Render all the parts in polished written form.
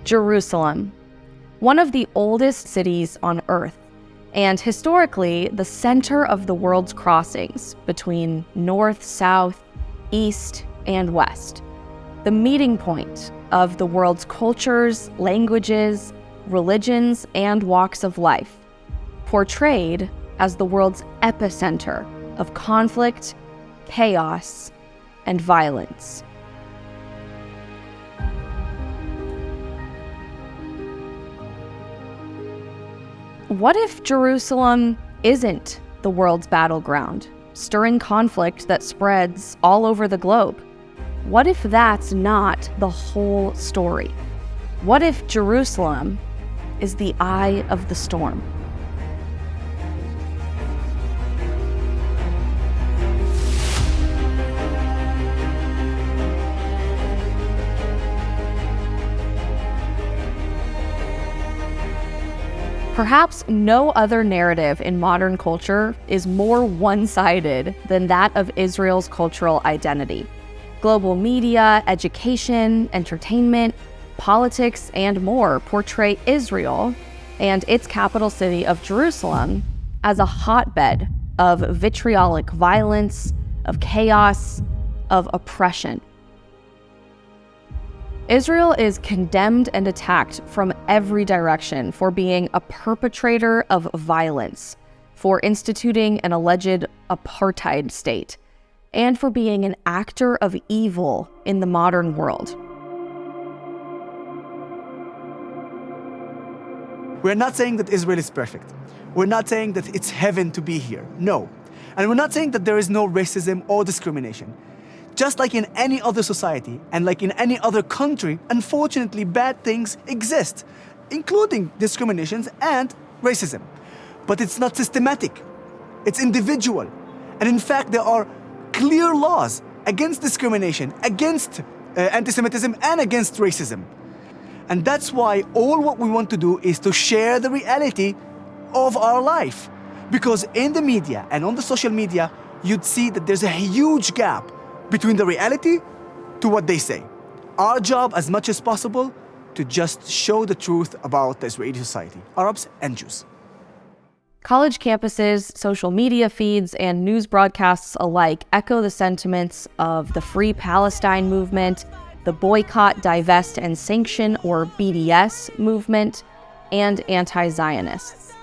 Jerusalem, one of the oldest cities on Earth, and historically the center of the world's crossings between north, south, east, and west, the meeting point of the world's cultures, languages, religions, and walks of life, portrayed as the world's epicenter of conflict, chaos, and violence. What if Jerusalem isn't the world's battleground, stirring conflict that spreads all over the globe? What if that's not the whole story? What if Jerusalem is the eye of the storm? Perhaps no other narrative in modern culture is more one-sided than that of Israel's cultural identity. Global media, education, entertainment, politics, and more portray Israel and its capital city of Jerusalem as a hotbed of vitriolic violence, of chaos, of oppression. Israel is condemned and attacked from every direction for being a perpetrator of violence, for instituting an alleged apartheid state, and for being an actor of evil in the modern world. We're not saying that Israel is perfect. We're not saying that it's heaven to be here. No. And we're not saying that there is no racism or discrimination. Just like in any other society and like in any other country, unfortunately, bad things exist, including discriminations and racism. But it's not systematic. It's individual. And in fact, there are clear laws against discrimination, against anti-Semitism, and against racism. And that's why all what we want to do is to share the reality of our life. Because in the media and on the social media, you'd see that there's a huge gap between the reality to what they say. Our job, as much as possible, to just show the truth about the Israeli society, Arabs and Jews. College campuses, social media feeds, and news broadcasts alike echo the sentiments of the Free Palestine movement, the Boycott, Divest, and Sanction, or BDS movement, and anti-Zionists.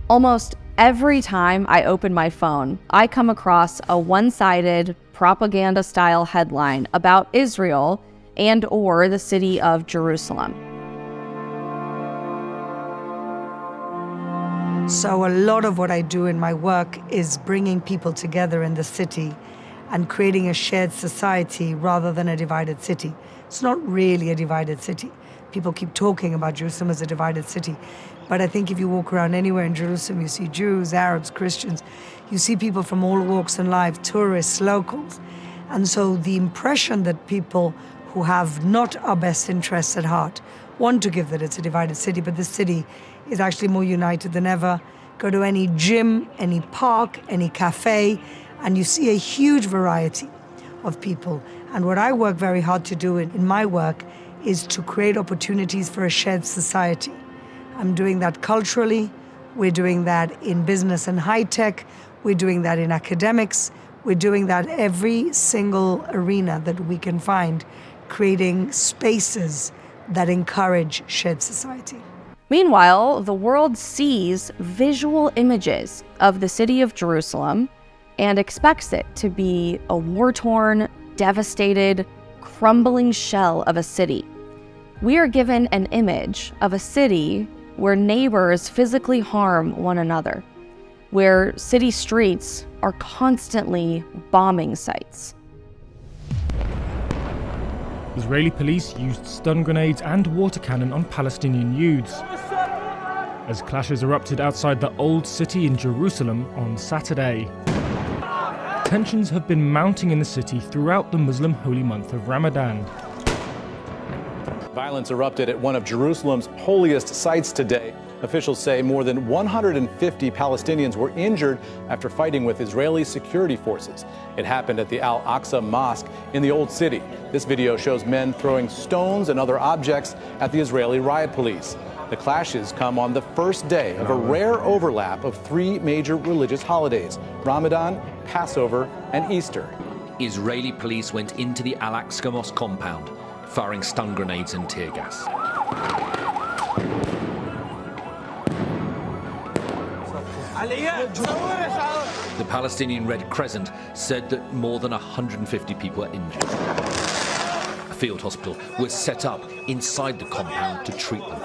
Almost every time I open my phone, I come across a one-sided, propaganda-style headline about Israel and/or the city of Jerusalem. So a lot of what I do in my work is bringing people together in the city and creating a shared society rather than a divided city. It's not really a divided city. People keep talking about Jerusalem as a divided city. But I think if you walk around anywhere in Jerusalem, you see Jews, Arabs, Christians, you see people from all walks in life, tourists, locals. And so the impression that people who have not our best interests at heart want to give that it's a divided city, but the city is actually more united than ever. Go to any gym, any park, any cafe, and you see a huge variety of people. And what I work very hard to do in my work is to create opportunities for a shared society. I'm doing that culturally, we're doing that in business and high tech, we're doing that in academics, we're doing that every single arena that we can find, creating spaces that encourage shared society. Meanwhile, the world sees visual images of the city of Jerusalem and expects it to be a war-torn, devastated, crumbling shell of a city. We are given an image of a city where neighbors physically harm one another, where city streets are constantly bombing sites. Israeli police used stun grenades and water cannon on Palestinian youths as clashes erupted outside the Old City in Jerusalem on Saturday. Tensions have been mounting in the city throughout the Muslim holy month of Ramadan. Violence erupted at one of Jerusalem's holiest sites today. Officials say more than 150 Palestinians were injured after fighting with Israeli security forces. It happened at the Al-Aqsa Mosque in the Old City. This video shows men throwing stones and other objects at the Israeli riot police. The clashes come on the first day of a rare overlap of three major religious holidays: Ramadan, Passover, and Easter. Israeli police went into the Al-Aqsa Mosque compound, firing stun grenades and tear gas. The Palestinian Red Crescent said that more than 150 people are injured. A field hospital was set up inside the compound to treat them.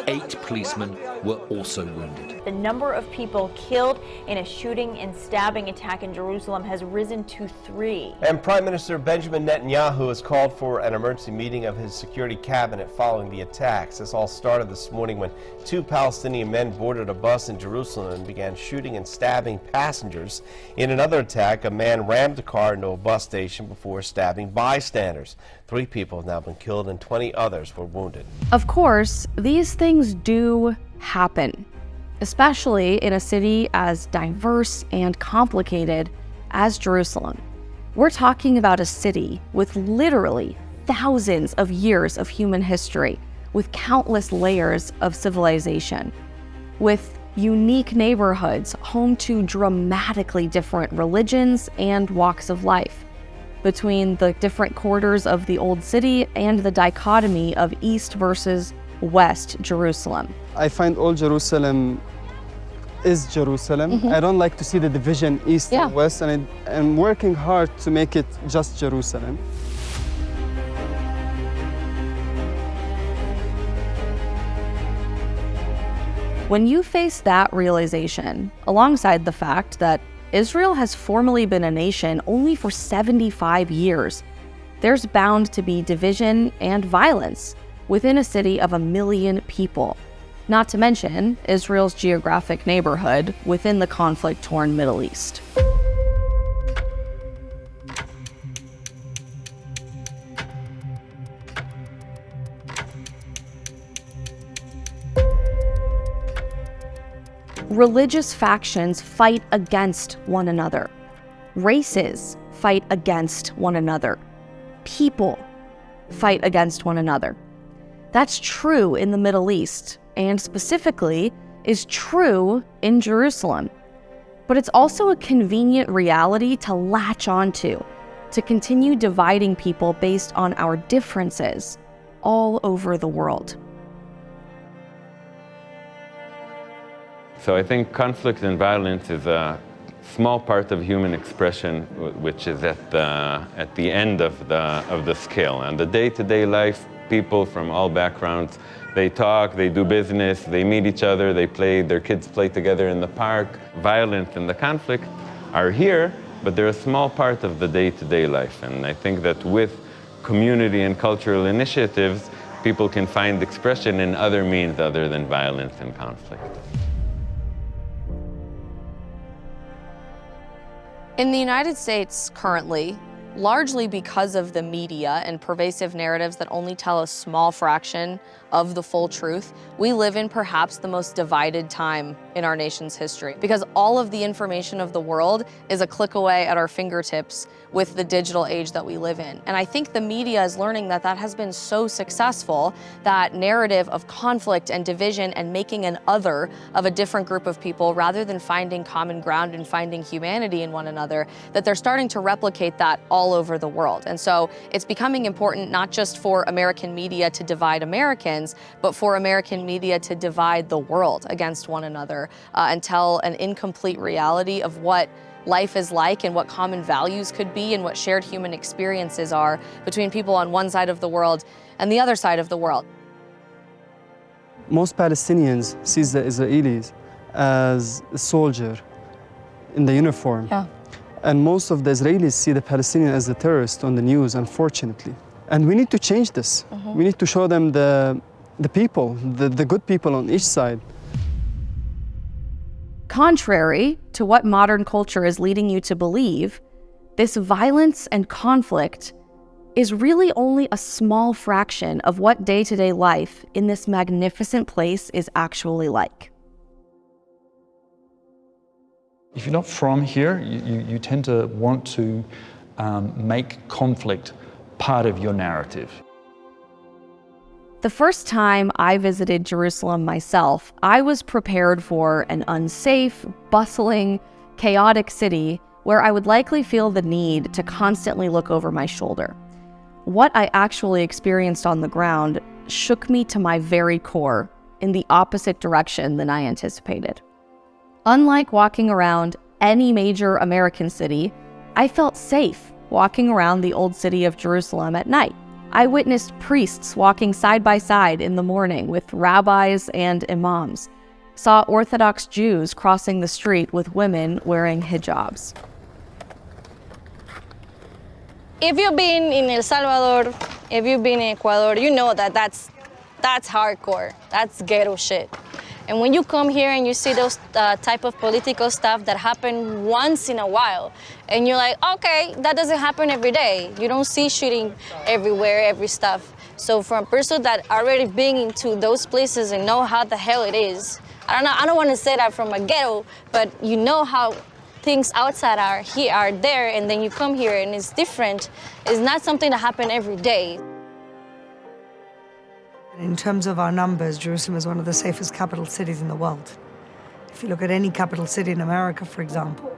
8 policemen were also wounded. The number of people killed in a shooting and stabbing attack in Jerusalem has risen to 3. And Prime Minister Benjamin Netanyahu has called for an emergency meeting of his security cabinet following the attacks. This all started this morning when 2 Palestinian men boarded a bus in Jerusalem and began shooting and stabbing passengers. In another attack, a man rammed a car into a bus station before stabbing bystanders. 3 people have now been killed and 20 others were wounded. Of course, these things do happen, especially in a city as diverse and complicated as Jerusalem. We're talking about a city with literally thousands of years of human history, with countless layers of civilization, with unique neighborhoods home to dramatically different religions and walks of life, between the different quarters of the Old City and the dichotomy of East versus West Jerusalem. I find all Jerusalem is Jerusalem. I don't like to see the division East and West, and I'm working hard to make it just Jerusalem. When you face that realization, alongside the fact that Israel has formally been a nation only for 75 years, there's bound to be division and violence within a city of 1 million people, not to mention Israel's geographic neighborhood within the conflict-torn Middle East. Religious factions fight against one another. Races fight against one another. People fight against one another. That's true in the Middle East, and specifically is true in Jerusalem. But it's also a convenient reality to latch onto, to continue dividing people based on our differences all over the world. So I think conflict and violence is a small part of human expression, which is at the end of the scale. And the day-to-day life, people from all backgrounds, they talk, they do business, they meet each other, they play, their kids play together in the park. Violence and the conflict are here, but they're a small part of the day-to-day life. And I think that with community and cultural initiatives, people can find expression in other means other than violence and conflict. In the United States currently, largely because of the media and pervasive narratives that only tell a small fraction of the full truth, we live in perhaps the most divided time in our nation's history, because all of the information of the world is a click away at our fingertips with the digital age that we live in. And I think the media is learning that that has been so successful, that narrative of conflict and division and making an other of a different group of people rather than finding common ground and finding humanity in one another, that they're starting to replicate that all over the world. And so it's becoming important not just for American media to divide Americans, but for American media to divide the world against one another and tell an incomplete reality of what life is like and what common values could be and what shared human experiences are between people on one side of the world and the other side of the world. Most Palestinians see the Israelis as a soldier in the uniform. Yeah. And most of the Israelis see the Palestinian as the terrorist on the news, unfortunately. And we need to change this. We need to show them the people, the good people on each side. Contrary to what modern culture is leading you to believe, this violence and conflict is really only a small fraction of what day-to-day life in this magnificent place is actually like. If you're not from here, you tend to want to make conflict part of your narrative. The first time I visited Jerusalem myself, I was prepared for an unsafe, bustling, chaotic city where I would likely feel the need to constantly look over my shoulder. What I actually experienced on the ground shook me to my very core in the opposite direction than I anticipated. Unlike walking around any major American city, I felt safe walking around the old city of Jerusalem at night. I witnessed priests walking side by side in the morning with rabbis and imams, saw Orthodox Jews crossing the street with women wearing hijabs. If you've been in El Salvador, if you've been in Ecuador, you know that that's hardcore. That's ghetto shit. And when you come here and you see those type of political stuff that happen once in a while, and you're like, okay, that doesn't happen every day. You don't see shooting everywhere, every stuff. So for a person that already been into those places and know how the hell it is, I don't want to say that from a ghetto, but you know how things outside are there, and then you come here and it's different. It's not something that happens every day. In terms of our numbers, Jerusalem is one of the safest capital cities in the world. If you look at any capital city in America, for example,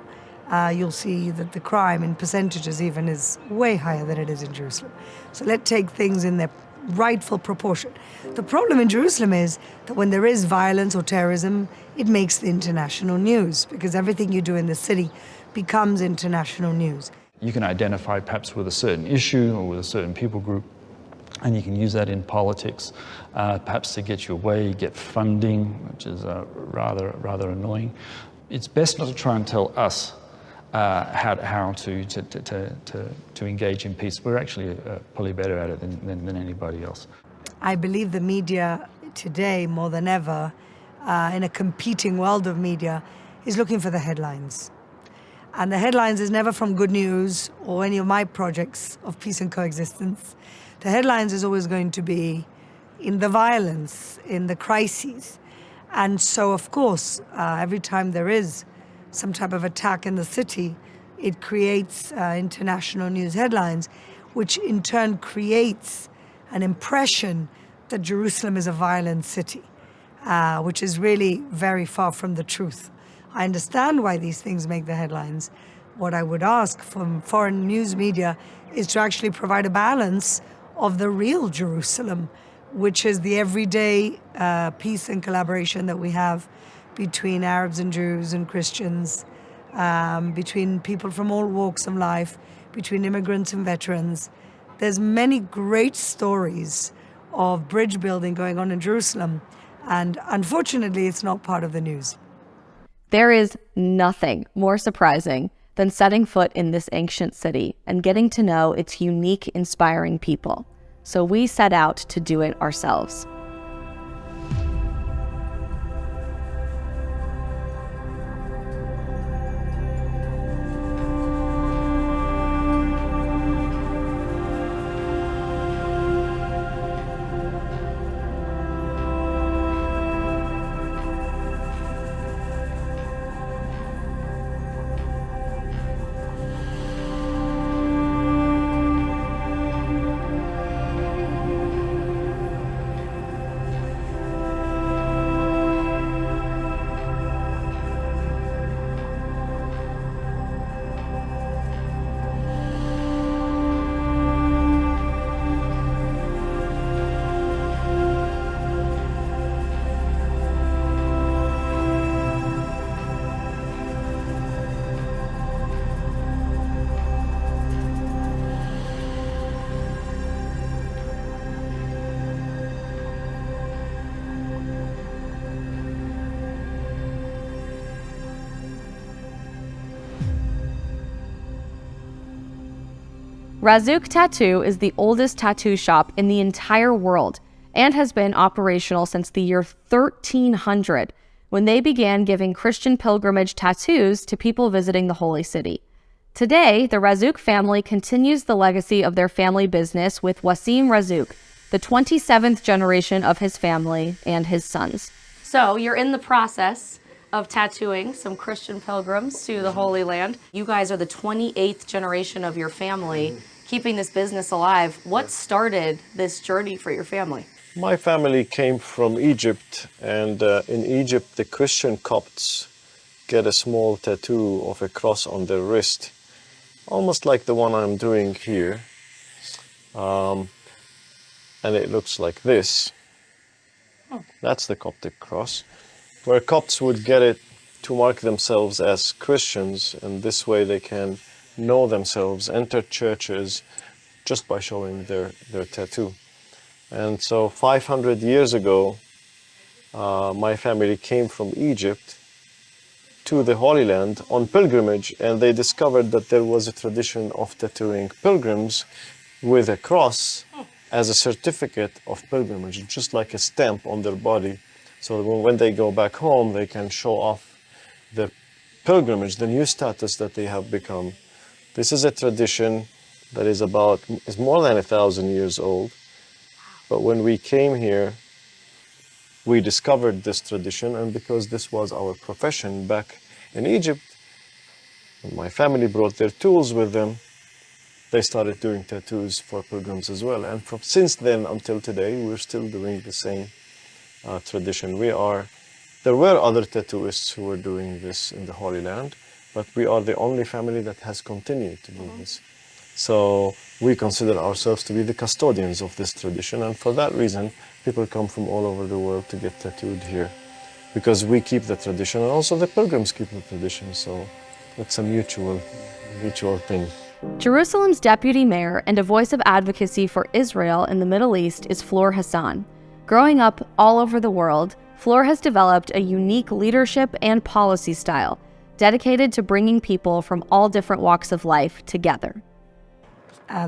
you'll see that the crime in percentages even is way higher than it is in Jerusalem. So let's take things in their rightful proportion. The problem in Jerusalem is that when there is violence or terrorism, it makes the international news because everything you do in the city becomes international news. You can identify perhaps with a certain issue or with a certain people group, and you can use that in politics, perhaps to get your way, get funding, which is rather annoying. It's best not to try and tell us how to engage in peace. We're actually probably better at it than anybody else. I believe the media today, more than ever, in a competing world of media, is looking for the headlines. And the headlines is never from Good News or any of my projects of peace and coexistence. The headlines is always going to be in the violence, in the crises. And so, of course, every time there is some type of attack in the city, it creates international news headlines, which in turn creates an impression that Jerusalem is a violent city, which is really very far from the truth. I understand why these things make the headlines. What I would ask from foreign news media is to actually provide a balance of the real Jerusalem, which is the everyday peace and collaboration that we have between Arabs and Jews and Christians, between people from all walks of life, between immigrants and veterans. There's many great stories of bridge building going on in Jerusalem, and unfortunately, it's not part of the news. There is nothing more surprising than setting foot in this ancient city and getting to know its unique, inspiring people. So we set out to do it ourselves. Razzouk Tattoo is the oldest tattoo shop in the entire world and has been operational since the year 1300, when they began giving Christian pilgrimage tattoos to people visiting the Holy City. Today, the Razzouk family continues the legacy of their family business with Wasim Razzouk, the 27th generation of his family and his sons. So you're in the process of tattooing some Christian pilgrims to the Holy Land. You guys are the 28th generation of your family keeping this business alive. What started this journey for your family? My family came from Egypt, and in Egypt the Christian Copts get a small tattoo of a cross on their wrist, almost like the one I'm doing here. And it looks like this. That's the Coptic cross, where Copts would get it to mark themselves as Christians, and this way they can know themselves, enter churches just by showing their tattoo. And so 500 years ago, my family came from Egypt to the Holy Land on pilgrimage, and they discovered that there was a tradition of tattooing pilgrims with a cross as a certificate of pilgrimage, just like a stamp on their body. So when they go back home, they can show off their pilgrimage, the new status that they have become. This is a tradition that is more than 1,000 years old. But when we came here, we discovered this tradition, and because this was our profession back in Egypt, and my family brought their tools with them, they started doing tattoos for pilgrims as well. And since then until today, we're still doing the same tradition. There were other tattooists who were doing this in the Holy Land, but we are the only family that has continued to do this. So we consider ourselves to be the custodians of this tradition, and for that reason, people come from all over the world to get tattooed here, because we keep the tradition, and also the pilgrims keep the tradition, so it's a mutual thing. Jerusalem's deputy mayor and a voice of advocacy for Israel in the Middle East is Flor Hassan. Growing up all over the world, Flor has developed a unique leadership and policy style, dedicated to bringing people from all different walks of life together.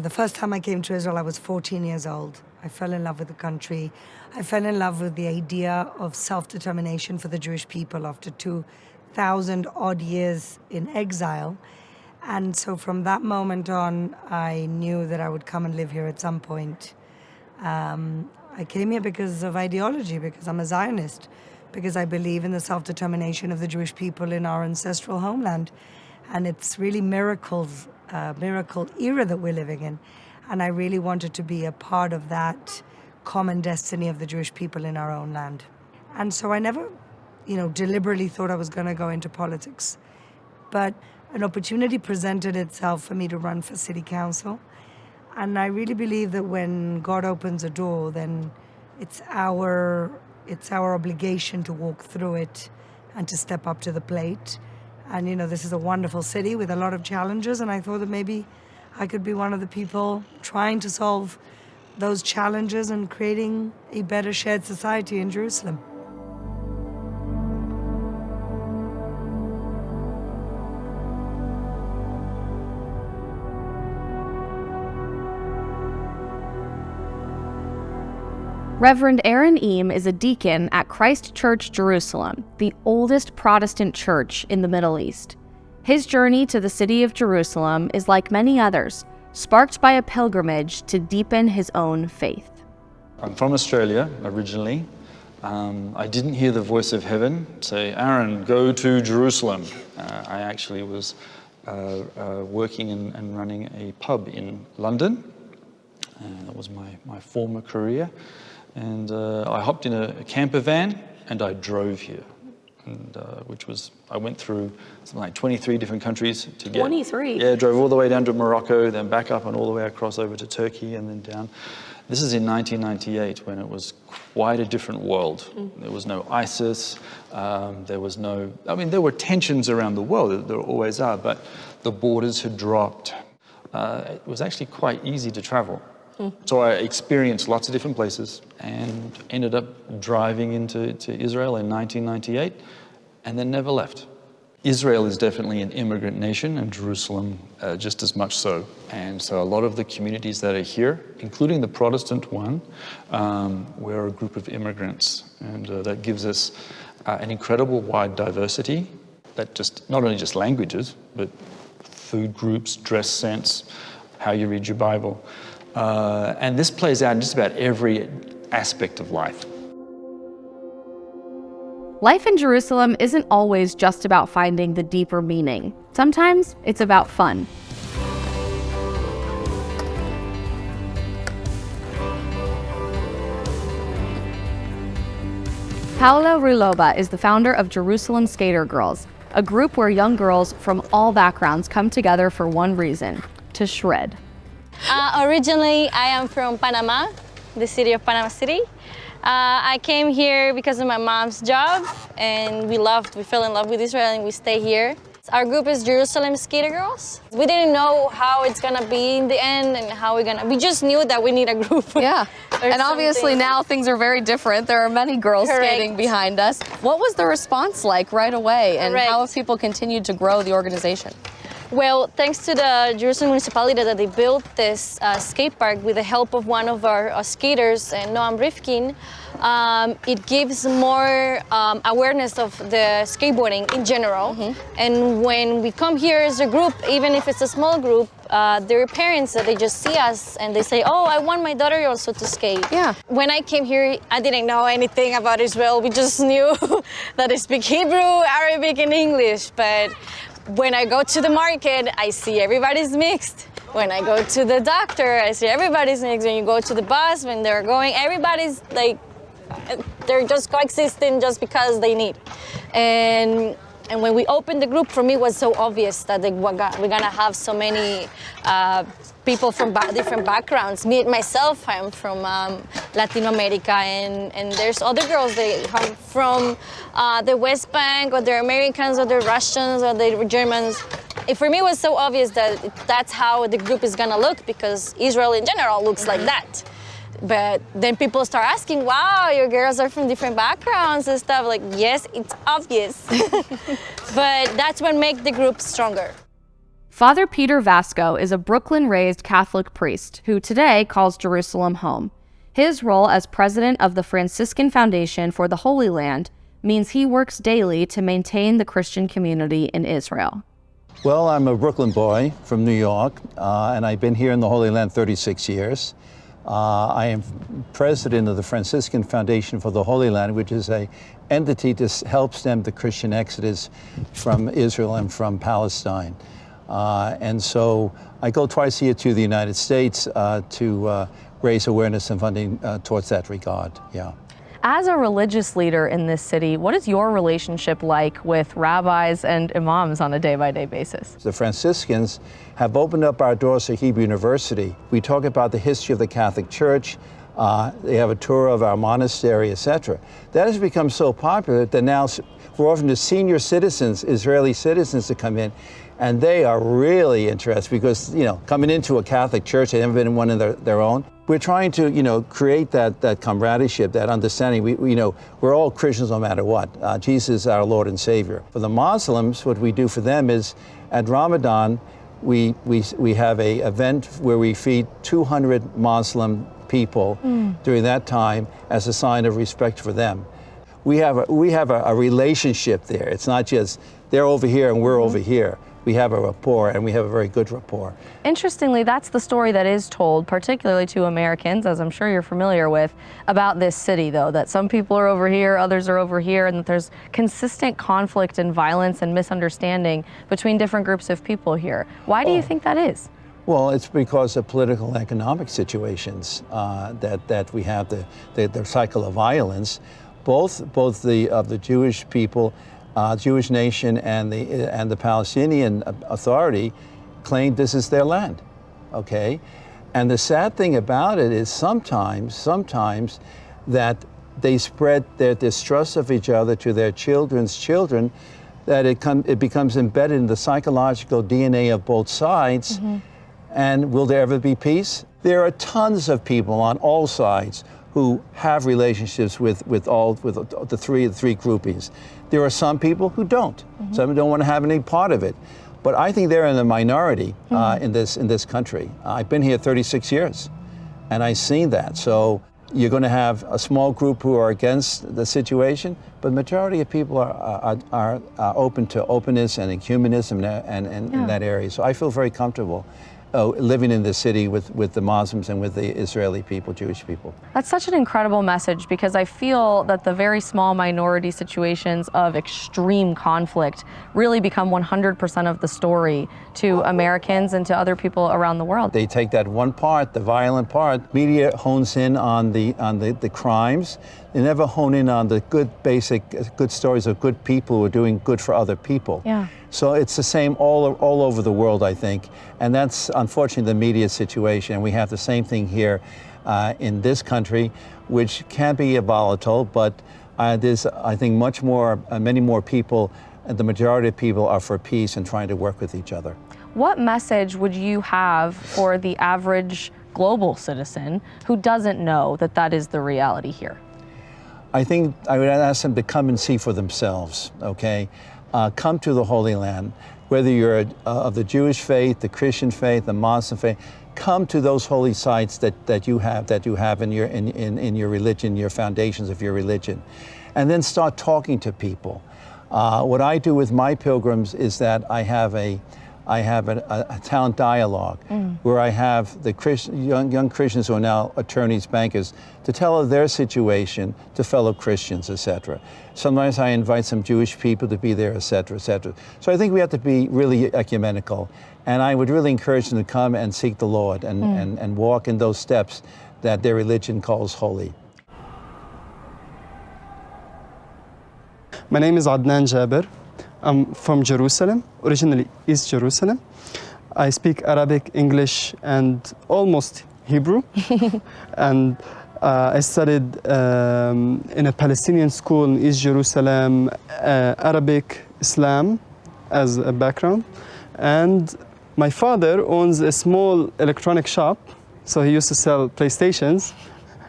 The first time I came to Israel, I was 14 years old. I fell in love with the country. I fell in love with the idea of self-determination for the Jewish people after 2,000 odd years in exile. And so from that moment on, I knew that I would come and live here at some point. I came here because of ideology, because I'm a Zionist, because I believe in the self-determination of the Jewish people in our ancestral homeland. And it's really miracle era that we're living in. And I really wanted to be a part of that common destiny of the Jewish people in our own land. And so I never, deliberately thought I was going to go into politics. But an opportunity presented itself for me to run for city council. And I really believe that when God opens a door, then it's our obligation to walk through it and to step up to the plate. And, this is a wonderful city with a lot of challenges, and I thought that maybe I could be one of the people trying to solve those challenges and creating a better shared society in Jerusalem. Reverend Aaron Eam is a deacon at Christ Church Jerusalem, the oldest Protestant church in the Middle East. His journey to the city of Jerusalem is like many others, sparked by a pilgrimage to deepen his own faith. I'm from Australia originally. I didn't hear the voice of heaven say, Aaron, go to Jerusalem. I actually was working and running a pub in London. That was my former career. And I hopped in a camper van and I drove here, and I went through something like 23 different countries to get. 23? Yeah, drove all the way down to Morocco, then back up and all the way across over to Turkey and then down. This is in 1998 when it was quite a different world. There was no ISIS, there were tensions around the world, there always are, but the borders had dropped. It was actually quite easy to travel. So I experienced lots of different places and ended up driving into Israel in 1998 and then never left. Israel is definitely an immigrant nation, and Jerusalem just as much so. And so a lot of the communities that are here, including the Protestant one, we're a group of immigrants, and that gives us an incredible wide diversity that just not only just languages, but food groups, dress sense, how you read your Bible. And this plays out in just about every aspect of life. Life in Jerusalem isn't always just about finding the deeper meaning. Sometimes it's about fun. Paola Ruloba is the founder of Jerusalem Skater Girls, a group where young girls from all backgrounds come together for one reason: to shred. Originally, I am from Panama, the city of Panama City. I came here because of my mom's job, and we fell in love with Israel, and we stay here. Our group is Jerusalem Skater Girls. We didn't know how it's gonna be in the end and how we just knew that we need a group. Yeah, and obviously now things are very different. There are many girls skating behind us. What was the response like right away, and how have people continued to grow the organization? Well, thanks to the Jerusalem municipality that they built this skate park with the help of one of our skaters, Noam Rifkin, it gives more awareness of the skateboarding in general. And when we come here as a group, even if it's a small group, their parents, they just see us and they say, oh, I want my daughter also to skate. Yeah. When I came here, I didn't know anything about Israel. We just knew that they speak Hebrew, Arabic, and English. But when I go to the market, I see everybody's mixed. When I go to the doctor, I see everybody's mixed. When you go to the bus, when they're going, everybody's like, they're just coexisting just because they need. And when we opened the group, for me, it was so obvious that we're gonna have so many people from different backgrounds. Myself, I'm from Latin America, and there's other girls that come from the West Bank, or they're Americans, or they're Russians, or they're Germans. For me, it was so obvious that that's how the group is gonna look, because Israel in general looks like that. But then people start asking, wow, your girls are from different backgrounds and stuff. Like, yes, it's obvious. But that's what makes the group stronger. Father Peter Vasco is a Brooklyn-raised Catholic priest who today calls Jerusalem home. His role as president of the Franciscan Foundation for the Holy Land means he works daily to maintain the Christian community in Israel. Well, I'm a Brooklyn boy from New York, and I've been here in the Holy Land 36 years. I am president of the Franciscan Foundation for the Holy Land, which is an entity that helps stem the Christian exodus from Israel and from Palestine. And so I go twice a year to the United States to raise awareness and funding towards that regard. Yeah. As a religious leader in this city, what is your relationship like with rabbis and imams on a day-by-day basis? The Franciscans have opened up our doors to Hebrew University. We talk about the history of the Catholic Church. They have a tour of our monastery, etc. That has become so popular that now we're offering to senior citizens, Israeli citizens, to come in, and they are really interested because, you know, coming into a Catholic church, they've never been in one of their own. We're trying to, you know, create that comradeship, that understanding. We you know, we're all Christians no matter what. Jesus is our Lord and Savior. For the Muslims, what we do for them is at Ramadan, we have an event where we feed 200 Muslim people during that time as a sign of respect for them. We have a relationship there. It's not just they're over here and we're over here. We have a rapport, and we have a very good rapport. Interestingly, that's the story that is told, particularly to Americans, as I'm sure you're familiar with, about this city, though, that some people are over here, others are over here, and that there's consistent conflict and violence and misunderstanding between different groups of people here. Why do you think that is? Well, it's because of political and economic situations that we have the cycle of violence, both of the Jewish people, Jewish nation and the Palestinian Authority claim this is their land, okay? And the sad thing about it is sometimes that they spread their distrust of each other to their children's children, that it becomes embedded in the psychological DNA of both sides. And will there ever be peace? There are tons of people on all sides who have relationships with the three groupings. There are some people who don't. Some don't want to have any part of it. But I think they're in the minority in this country. I've been here 36 years, and I've seen that. So You're going to have a small group who are against the situation, but majority of people are open to openness and humanism and in that area. So I feel very comfortable living in this city with the Muslims and with the Israeli people, Jewish people. That's such an incredible message, because I feel that the very small minority situations of extreme conflict really become 100% of the story to Americans and to other people around the world. They take that one part, the violent part. Media hones in on the crimes. They never hone in on the good stories of good people who are doing good for other people. Yeah. So it's the same all over the world, I think. And that's unfortunately the media situation. And we have the same thing here in this country, which can be volatile, but there's, I think, many more people, the majority of people are for peace and trying to work with each other. What message would you have for the average global citizen who doesn't know that that is the reality here? I think I would ask them to come and see for themselves, okay? Come to the Holy Land, whether you're of the Jewish faith, the Christian faith, the Muslim faith. Come to those holy sites that you have in your religion, your foundations of your religion, and then start talking to people. What I do with my pilgrims is that I have a town dialogue where I have the young Christians who are now attorneys, bankers, to tell of their situation to fellow Christians, etc. Sometimes I invite some Jewish people to be there, etc., etc. So I think we have to be really ecumenical, and I would really encourage them to come and seek the Lord and walk in those steps that their religion calls holy. My name is Adnan Jaber. I'm from Jerusalem, originally East Jerusalem. I speak Arabic, English, and almost Hebrew. And I studied in a Palestinian school in East Jerusalem, Arabic, Islam as a background. And my father owns a small electronic shop, so he used to sell PlayStations.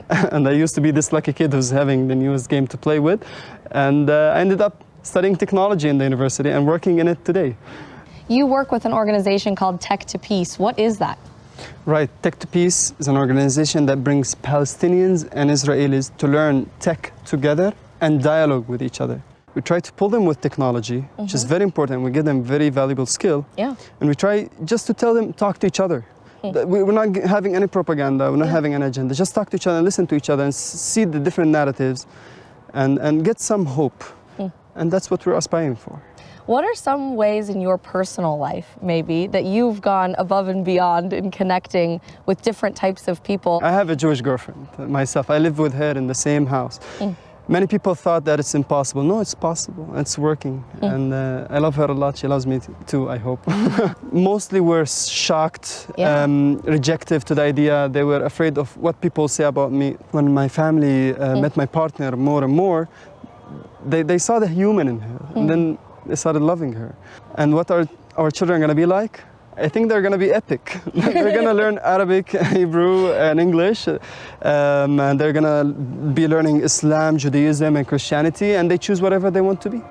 And I used to be this lucky kid who's having the newest game to play with. And I ended up studying technology in the university and working in it today. You work with an organization called Tech to Peace. What is that? Right, Tech to Peace is an organization that brings Palestinians and Israelis to learn tech together and dialogue with each other. We try to pull them with technology, which is very important. We give them very valuable skill. Yeah. And we try just to tell them, talk to each other. We're not having any propaganda, we're not having an agenda. Just talk to each other and listen to each other and see the different narratives and get some hope. And that's what we're aspiring for. What are some ways in your personal life, maybe, that you've gone above and beyond in connecting with different types of people? I have a Jewish girlfriend myself. I live with her in the same house. Many people thought that it's impossible. No, it's possible. It's working. And I love her a lot. She loves me too, I hope. Mostly were shocked, rejective to the idea. They were afraid of what people say about me. When my family met my partner more and more, they saw the human in her, and then they started loving her. And what are our children going to be like? I think they're going to be epic. They're going to learn Arabic, Hebrew, and English, and they're going to be learning Islam, Judaism, and Christianity, and they choose whatever they want to be.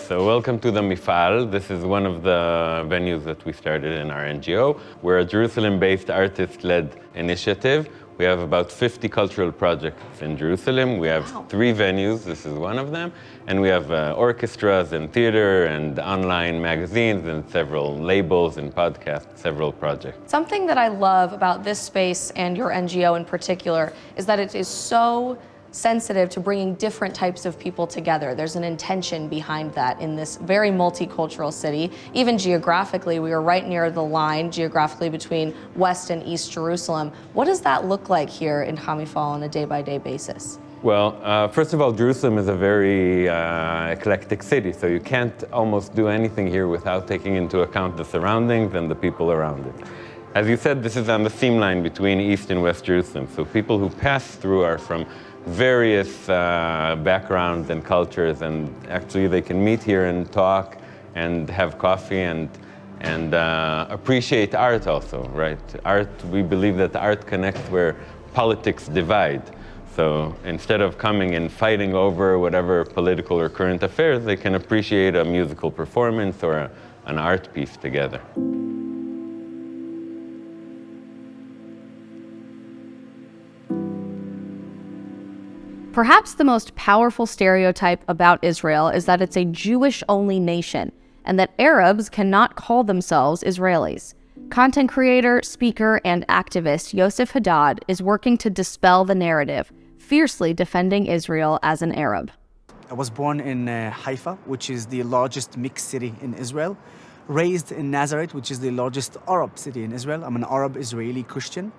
So welcome to the Mifal. This is one of the venues that we started in our NGO. We're a Jerusalem-based artist-led initiative. We have about 50 cultural projects in Jerusalem. We have 3 venues, this is one of them. And we have orchestras and theater and online magazines and several labels and podcasts, several projects. Something that I love about this space and your NGO in particular is that it is so sensitive to bringing different types of people together. There's an intention behind that in this very multicultural city. Even geographically, we are right near the line geographically between West and East Jerusalem. What does that look like here in Hamifal on a day-by-day basis? Well, first of all, Jerusalem is a very eclectic city, so you can't almost do anything here without taking into account the surroundings and the people around it. As you said, this is on the seam line between East and West Jerusalem, so people who pass through are from various backgrounds and cultures, and actually they can meet here and talk and have coffee and appreciate art also, right? Art, we believe that art connects where politics divide. So instead of coming and fighting over whatever political or current affairs, they can appreciate a musical performance or an art piece together. Perhaps the most powerful stereotype about Israel is that it's a Jewish-only nation, and that Arabs cannot call themselves Israelis. Content creator, speaker, and activist Yosef Haddad is working to dispel the narrative, fiercely defending Israel as an Arab. I was born in Haifa, which is the largest mixed city in Israel. Raised in Nazareth, which is the largest Arab city in Israel. I'm an Arab-Israeli Christian.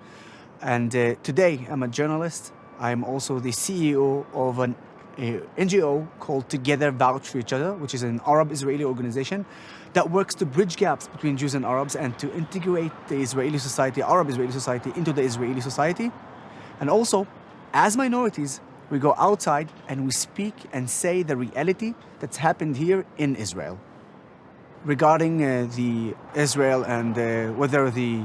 And today, I'm a journalist. I'm also the CEO of an NGO called Together Vouch for Each Other, which is an Arab-Israeli organization that works to bridge gaps between Jews and Arabs and to integrate the Israeli society, Arab-Israeli society, into the Israeli society. And also, as minorities, we go outside and we speak and say the reality that's happened here in Israel. Regarding the Israel and whether the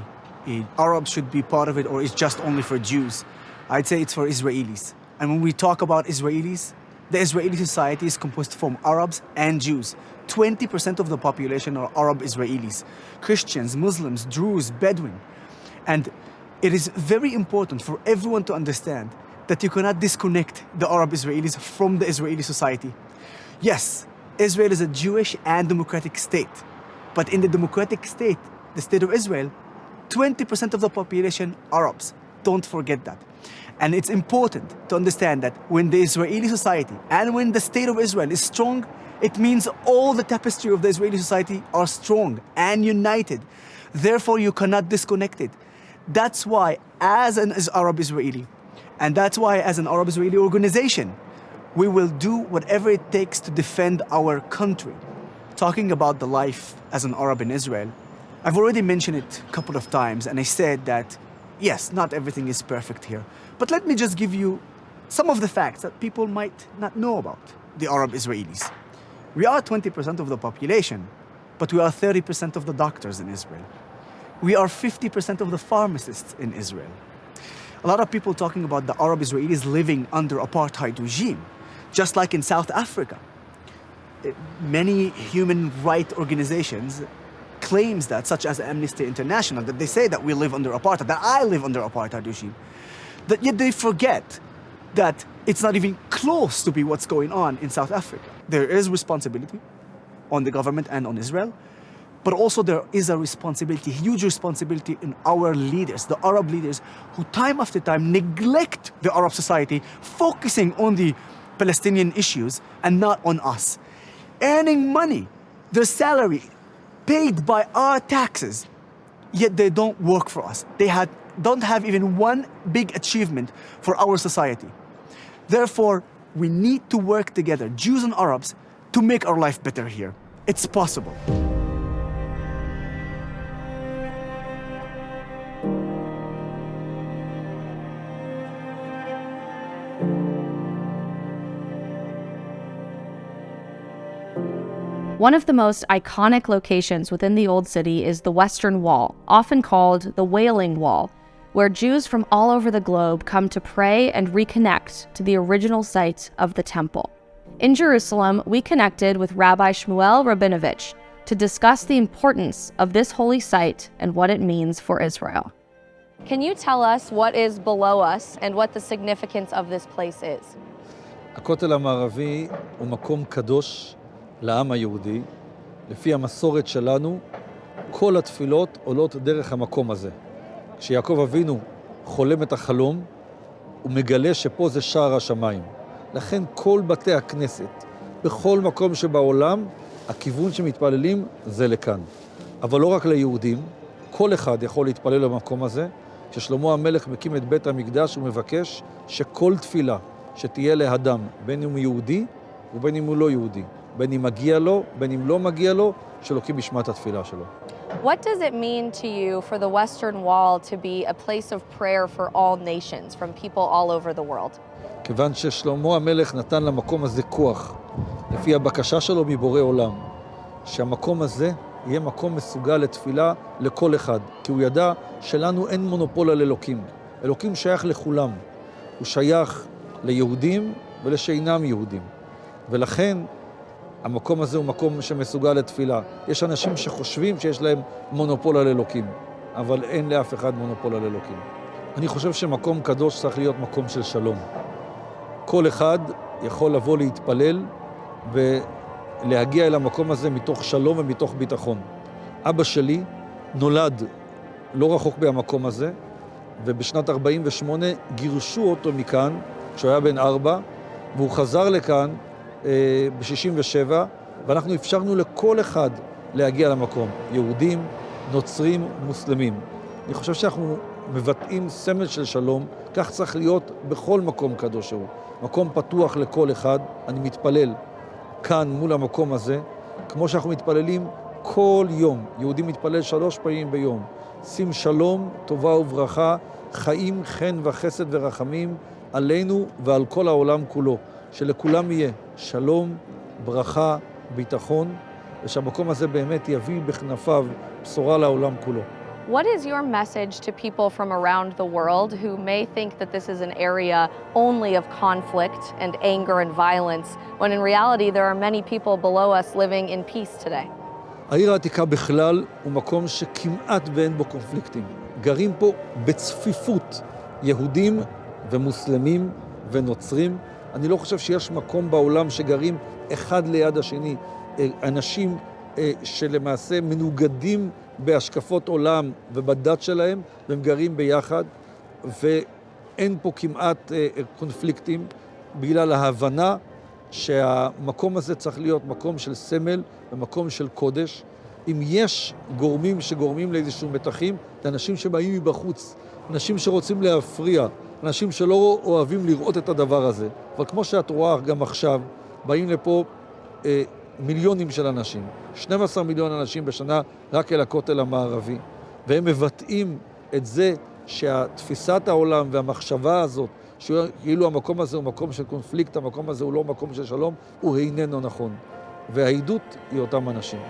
Arabs should be part of it or it's just only for Jews, I'd say it's for Israelis. And when we talk about Israelis, the Israeli society is composed from Arabs and Jews. 20% of the population are Arab Israelis, Christians, Muslims, Druze, Bedouin. And it is very important for everyone to understand that you cannot disconnect the Arab Israelis from the Israeli society. Yes, Israel is a Jewish and democratic state. But in the democratic state, the state of Israel, 20% of the population are Arabs. Don't forget that. And it's important to understand that when the Israeli society and when the state of Israel is strong, it means all the tapestry of the Israeli society are strong and united. Therefore, you cannot disconnect it. That's why, as an Arab Israeli, and that's why, as an Arab Israeli organization, we will do whatever it takes to defend our country. Talking about the life as an Arab in Israel, I've already mentioned it a couple of times, and I said that, yes, not everything is perfect here. But let me just give you some of the facts that people might not know about the Arab Israelis. We are 20% of the population, but we are 30% of the doctors in Israel. We are 50% of the pharmacists in Israel. A lot of people talking about the Arab Israelis living under apartheid regime, just like in South Africa. Many human rights organizations claims that, such as Amnesty International, that they say that we live under apartheid, that I live under apartheid regime. That yet they forget that it's not even close to be what's going on in South Africa. There is responsibility on the government and on Israel, but also there is a responsibility, huge responsibility in our leaders, the Arab leaders, who time after time neglect the Arab society, focusing on the Palestinian issues and not on us. Earning money, their salary, paid by our taxes, yet they don't work for us. They don't have even one big achievement for our society. Therefore, we need to work together, Jews and Arabs, to make our life better here. It's possible. One of the most iconic locations within the Old City is the Western Wall, often called the Wailing Wall, where Jews from all over the globe come to pray and reconnect to the original site of the temple. In Jerusalem, we connected with Rabbi Shmuel Rabinovich to discuss the importance of this holy site and what it means for Israel. Can you tell us what is below us and what the significance of this place is? הכותל המערבי הוא מקום קדוש לעם היהודי. לפי המסורת שלנו, כל התפילות עולות דרך המקום הזה. כשיעקב אבינו חולם את החלום, הוא מגלה שפה זה שער השמיים. לכן כל בתי הכנסת, בכל מקום שבעולם, הכיוון שמתפללים זה לכאן. אבל לא רק ליהודים, כל אחד יכול להתפלל למקום הזה. כששלמה המלך מקים את בית המקדש, הוא מבקש שכל תפילה שתהיה לאדם, בין אם הוא יהודי ובין אם הוא לא יהודי, בין אם מגיע לו, בין אם לא מגיע לו, שלוקים בשמת התפילה שלו. What does it mean to you for the Western Wall to be a place of prayer for all nations, from people all over the world? כיוון ששלמה המלך נתן למקום הזה כוח, לפי הבקשה שלו מבורא עולם, שהמקום הזה יהיה מקום מסוגל לתפילה לכל אחד, כי הוא ידע שלנו אין מונופול על אלוקים. אלוקים שייך לכולם. הוא שייך ליהודים ולשאינם יהודים. ולכן המקום הזה הוא מקום שמסוגל לתפילה. יש אנשים שחושבים שיש להם מונופול על אלוקים, אבל אין לאף אחד מונופול על אלוקים. אני חושב שמקום קדוש צריך להיות מקום של שלום. כל אחד יכול לבוא להתפלל ולהגיע אל המקום הזה מתוך שלום ומתוך ביטחון. אבא שלי נולד לא רחוק מהמקום הזה, ובשנת 48 גירשו אותו מכאן, כשהוא היה בן 4, והוא חזר לכאן ב-67, ואנחנו אפשרנו לכל אחד להגיע למקום, יהודים, נוצרים, מוסלמים. אני חושב שאנחנו מבטאים סמל של שלום, כך צריך להיות בכל מקום קדוש שהוא. מקום פתוח לכל אחד, אני מתפלל כאן מול המקום הזה, כמו שאנחנו מתפללים כל יום. יהודי מתפלל 3 פעמים ביום. שים שלום, טובה וברכה, חיים, חן וחסד ורחמים עלינו ועל כל העולם כולו. שלכולם יהיה שלום, ברכה, ביטחון, ושהמקום הזה באמת יביא בכנפיו בשורה לעולם כולו. What is your message to people from around the world who may think that this is an area only of conflict and anger and violence, when in reality there are many people below us living in peace today? העיר העתיקה בכלל הוא מקום שכמעט ואין בו קונפליקטים. גרים פה בצפיפות יהודים ומוסלמים ונוצרים. אני לא חושב שיש מקום בעולם שגרים אחד ליד השני, אנשים שלמעשה מנוגדים בהשקפות עולם ובדת שלהם, והם גרים ביחד, ואין פה כמעט קונפליקטים, בגלל ההבנה שהמקום הזה צריך להיות מקום של סמל ומקום של קודש. אם יש גורמים שגורמים לאיזשהו מתחים, זה אנשים שבאים מבחוץ, אנשים שרוצים להפריע, אנשים שלא אוהבים לראות את הדבר הזה. אבל כמו שאת רואה גם עכשיו, באים לפה מיליונים של אנשים, 12 מיליון אנשים בשנה רק אל הכותל המערבי, והם מבטאים את זה שהתפיסת העולם והמחשבה הזאת, כאילו המקום הזה הוא מקום של קונפליקט, המקום הזה הוא לא מקום של שלום, הוא איננו נכון. והעדות היא אותם אנשים.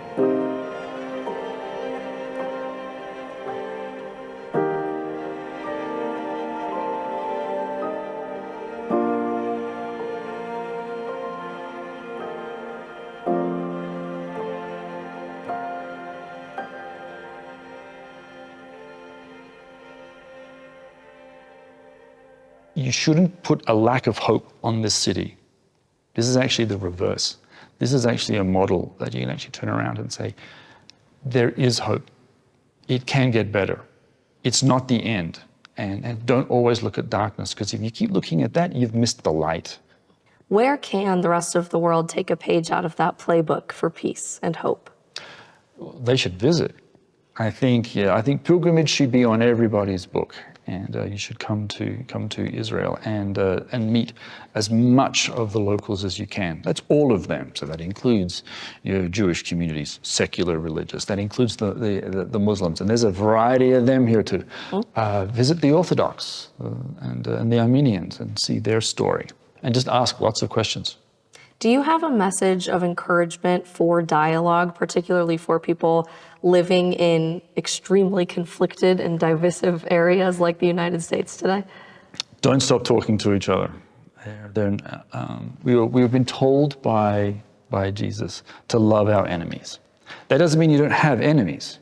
You shouldn't put a lack of hope on this city. This is actually the reverse. This is actually a model that you can actually turn around and say, there is hope. It can get better. It's not the end. And don't always look at darkness, because if you keep looking at that, you've missed the light. Where can the rest of the world take a page out of that playbook for peace and hope? They should visit. I think pilgrimage should be on everybody's book. And you should come to Israel and meet as much of the locals as you can. That's all of them. So that includes Jewish communities, secular, religious. That includes the Muslims. And there's a variety of them here too. Visit the Orthodox and the Armenians and see their story. And just ask lots of questions. Do you have a message of encouragement for dialogue, particularly for people living in extremely conflicted and divisive areas like the United States today? Don't stop talking to each other. We've been told by Jesus to love our enemies. That doesn't mean you don't have enemies,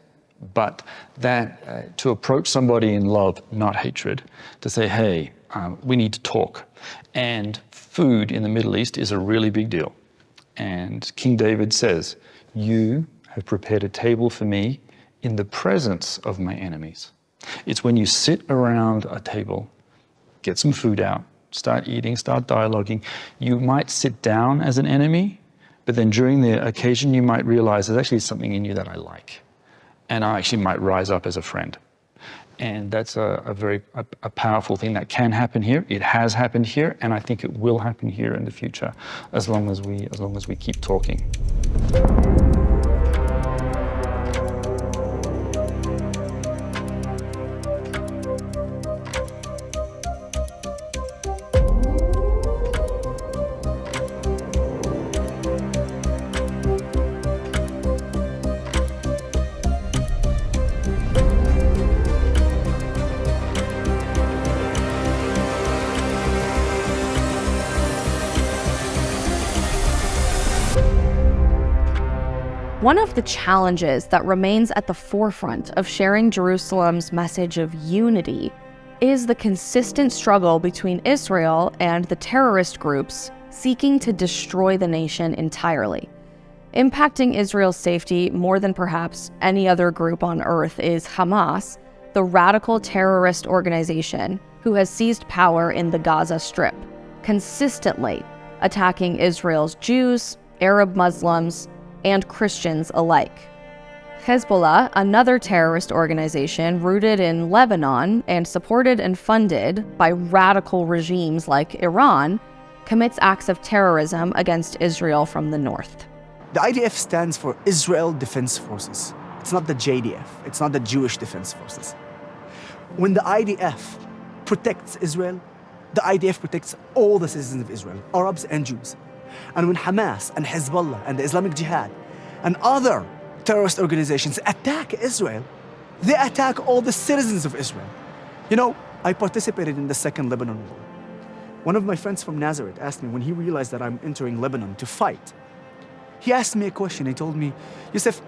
but that to approach somebody in love, not hatred, to say, hey, we need to talk. And food in the Middle East is a really big deal. And King David says, you have prepared a table for me in the presence of my enemies. It's when you sit around a table, get some food out, start eating, start dialoguing. You might sit down as an enemy, but then during the occasion you might realize there's actually something in you that I like. And I actually might rise up as a friend. And that's a very powerful thing that can happen here. It has happened here, and I think it will happen here in the future as long as we keep talking. One of the challenges that remains at the forefront of sharing Jerusalem's message of unity is the consistent struggle between Israel and the terrorist groups seeking to destroy the nation entirely. Impacting Israel's safety more than perhaps any other group on earth is Hamas, the radical terrorist organization who has seized power in the Gaza Strip, consistently attacking Israel's Jews, Arab Muslims, and Christians alike. Hezbollah, another terrorist organization rooted in Lebanon and supported and funded by radical regimes like Iran, commits acts of terrorism against Israel from the north. The IDF stands for Israel Defense Forces. It's not the JDF. It's not the Jewish Defense Forces. When the IDF protects Israel, the IDF protects all the citizens of Israel, Arabs and Jews. And when Hamas and Hezbollah and the Islamic Jihad and other terrorist organizations attack Israel, they attack all the citizens of Israel. You know, I participated in the Second Lebanon War. One of my friends from Nazareth asked me when he realized that I'm entering Lebanon to fight. He asked me a question. He told me, Yusuf,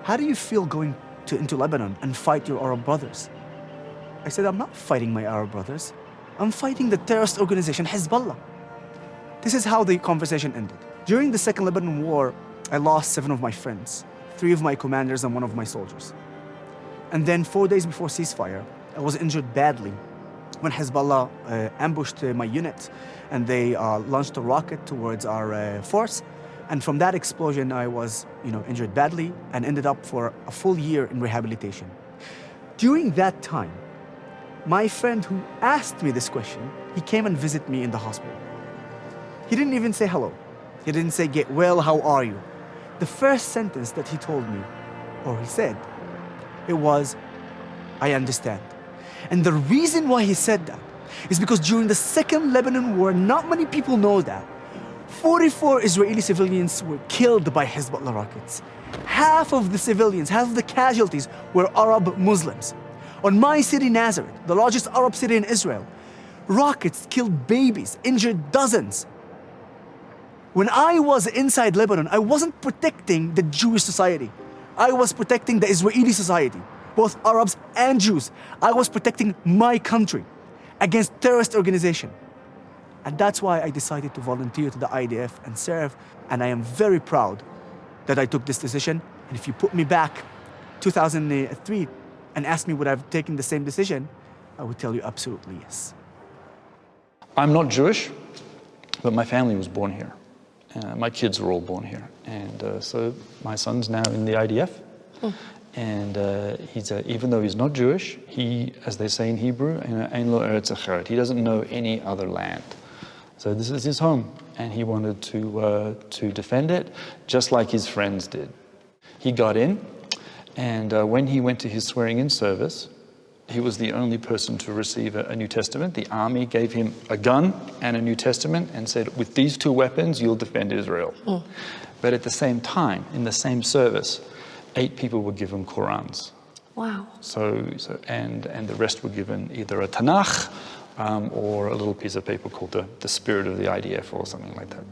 how do you feel going into Lebanon and fight your Arab brothers? I said, I'm not fighting my Arab brothers. I'm fighting the terrorist organization Hezbollah. This is how the conversation ended. During the Second Lebanon War, I lost 7 of my friends, 3 of my commanders and 1 of my soldiers. And then 4 days before ceasefire, I was injured badly when Hezbollah ambushed my unit and they launched a rocket towards our force. And from that explosion, I was injured badly and ended up for a full year in rehabilitation. During that time, my friend who asked me this question, he came and visited me in the hospital. He didn't even say hello. He didn't say, get well, how are you? The first sentence that he told me, or he said, it was, I understand. And the reason why he said that is because during the Second Lebanon War, not many people know that, 44 Israeli civilians were killed by Hezbollah rockets. Half of the civilians, half of the casualties were Arab Muslims. On my city, Nazareth, the largest Arab city in Israel, rockets killed babies, injured dozens. When I was inside Lebanon, I wasn't protecting the Jewish society. I was protecting the Israeli society, both Arabs and Jews. I was protecting my country against terrorist organization. And that's why I decided to volunteer to the IDF and serve. And I am very proud that I took this decision. And if you put me back 2003 and ask me would I have taken the same decision, I would tell you absolutely yes. I'm not Jewish, but my family was born here. My kids were all born here. And so my son's now in the IDF. And even though he's not Jewish, he, as they say in Hebrew, Ein lo eretz acheret. He doesn't know any other land. So this is his home, and he wanted to defend it, just like his friends did. He got in, and when he went to his swearing-in service, he was the only person to receive a New Testament. The army gave him a gun and a New Testament and said, with these 2 weapons, you'll defend Israel. But at the same time, in the same service, 8 people were given Qurans. Wow. And the rest were given either a Tanakh or a little piece of paper called the Spirit of the IDF or something like that.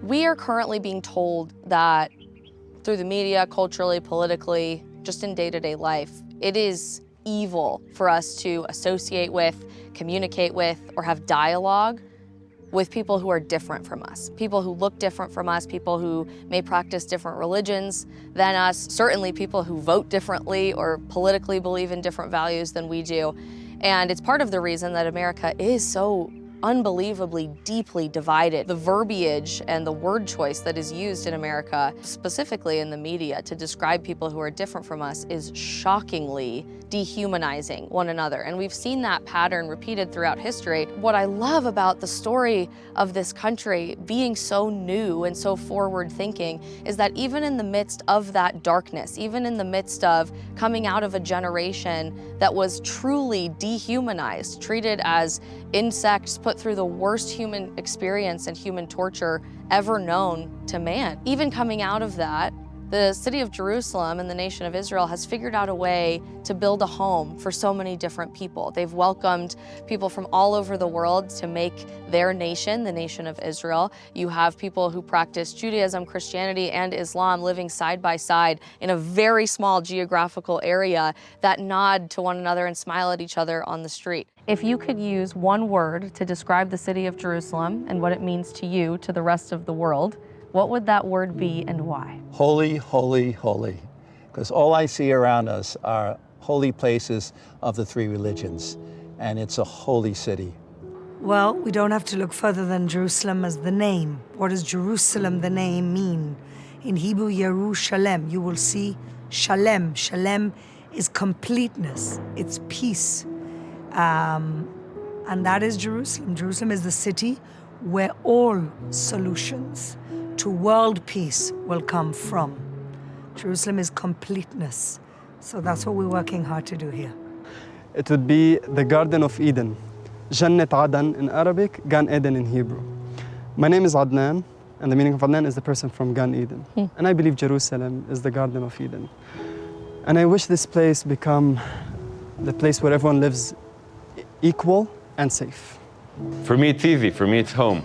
We are currently being told that through the media, culturally, politically, just in day-to-day life, it is evil for us to associate with, communicate with, or have dialogue with people who are different from us, people who look different from us, people who may practice different religions than us, certainly people who vote differently or politically believe in different values than we do. And it's part of the reason that America is so unbelievably deeply divided. The verbiage and the word choice that is used in America, specifically in the media, to describe people who are different from us is shockingly dehumanizing one another. And we've seen that pattern repeated throughout history. What I love about the story of this country being so new and so forward-thinking is that even in the midst of that darkness, even in the midst of coming out of a generation that was truly dehumanized, treated as insects put put through the worst human experience and human torture ever known to man. Even coming out of that, the city of Jerusalem and the nation of Israel has figured out a way to build a home for so many different people. They've welcomed people from all over the world to make their nation, the nation of Israel. You have people who practice Judaism, Christianity, and Islam living side by side in a very small geographical area that nod to one another and smile at each other on the street. If you could use one word to describe the city of Jerusalem and what it means to you, to the rest of the world, what would that word be and why? Holy, holy, holy. Because all I see around us are holy places of the three religions, and it's a holy city. Well, we don't have to look further than Jerusalem as the name. What does Jerusalem, the name, mean? In Hebrew, Yerushalem, you will see Shalem. Shalem is completeness, it's peace. And that is Jerusalem. Jerusalem is the city where all solutions to world peace will come from. Jerusalem is completeness. So that's what we're working hard to do here. It would be the Garden of Eden. Jannat Adan in Arabic, Gan Eden in Hebrew. My name is Adnan, and the meaning of Adnan is the person from Gan Eden. And I believe Jerusalem is the Garden of Eden. And I wish this place become the place where everyone lives equal and safe. For me, it's easy. For me, it's home.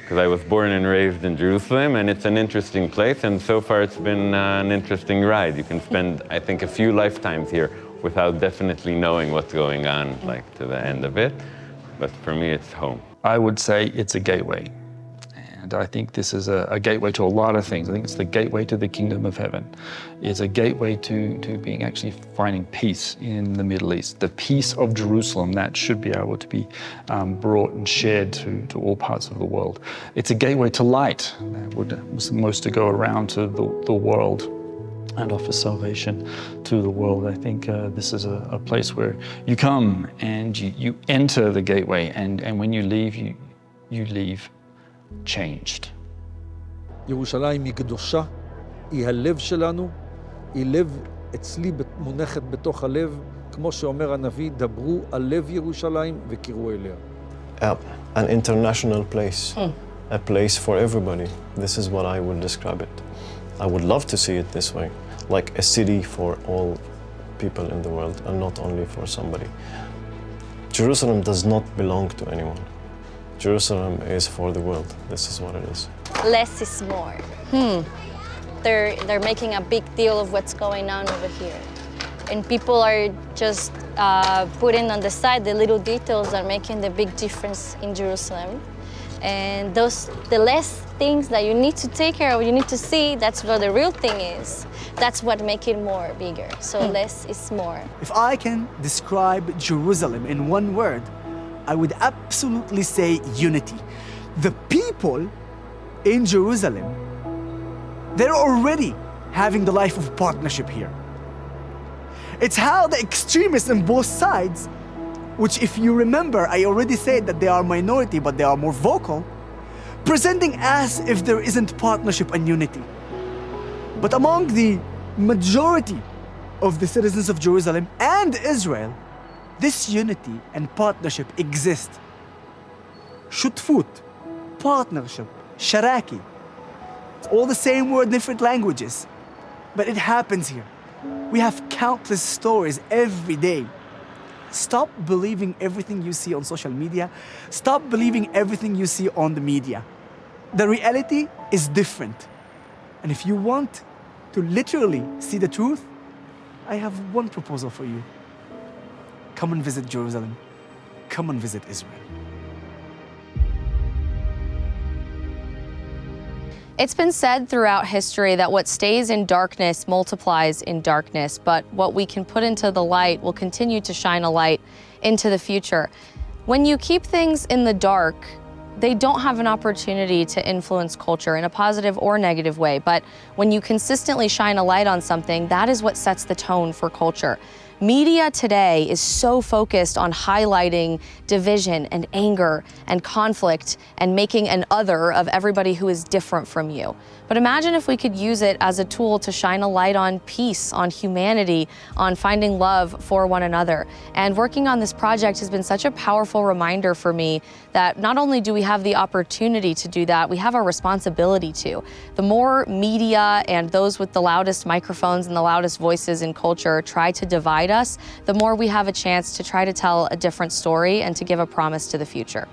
Because I was born and raised in Jerusalem, and it's an interesting place, and so far it's been an interesting ride. You can spend, I think, a few lifetimes here without definitely knowing what's going on, like, to the end of it. But for me, it's home. I would say it's a gateway. And I think this is a gateway to a lot of things. I think it's the gateway to the kingdom of heaven. It's a gateway to being actually finding peace in the Middle East. The peace of Jerusalem, that should be able to be brought and shared to all parts of the world. It's a gateway to light that was supposed to go around to the world and offer salvation to the world. I think this is a place where you come and you enter the gateway, and when you leave, you leave changed. ירושלים היא קדושה, היא הלב שלנו, היא לב אצלי מונחת בתוך הלב, כמו שאומר הנביא, דברו על לב ירושלים וקראו אליה. An international place, a place for everybody. This is what I would describe it. I would love to see it this way, like a city for all people in the world and not only for somebody. Jerusalem does not belong to anyone. Jerusalem is for the world. This is what it is. Less is more. They're making a big deal of what's going on over here. And people are just putting on the side the little details that are making the big difference in Jerusalem. And the less things that you need to take care of, you need to see, that's what the real thing is. That's what makes it more bigger. So less is more. If I can describe Jerusalem in one word, I would absolutely say unity. The people in Jerusalem, they're already having the life of partnership here. It's how the extremists on both sides, which if you remember, I already said that they are minority, but they are more vocal, presenting as if there isn't partnership and unity. But among the majority of the citizens of Jerusalem and Israel, this unity and partnership exist. Shutfut, partnership, sharaki. It's all the same word, different languages. But it happens here. We have countless stories every day. Stop believing everything you see on social media. Stop believing everything you see on the media. The reality is different. And if you want to literally see the truth, I have one proposal for you. Come and visit Jerusalem. Come and visit Israel. It's been said throughout history that what stays in darkness multiplies in darkness, but what we can put into the light will continue to shine a light into the future. When you keep things in the dark, they don't have an opportunity to influence culture in a positive or negative way, but when you consistently shine a light on something, that is what sets the tone for culture. Media today is so focused on highlighting division and anger and conflict and making an other of everybody who is different from you. But imagine if we could use it as a tool to shine a light on peace, on humanity, on finding love for one another. And working on this project has been such a powerful reminder for me that not only do we have the opportunity to do that, we have a responsibility to. The more media and those with the loudest microphones and the loudest voices in culture try to divide us, the more we have a chance to try to tell a different story and to give a promise to the future.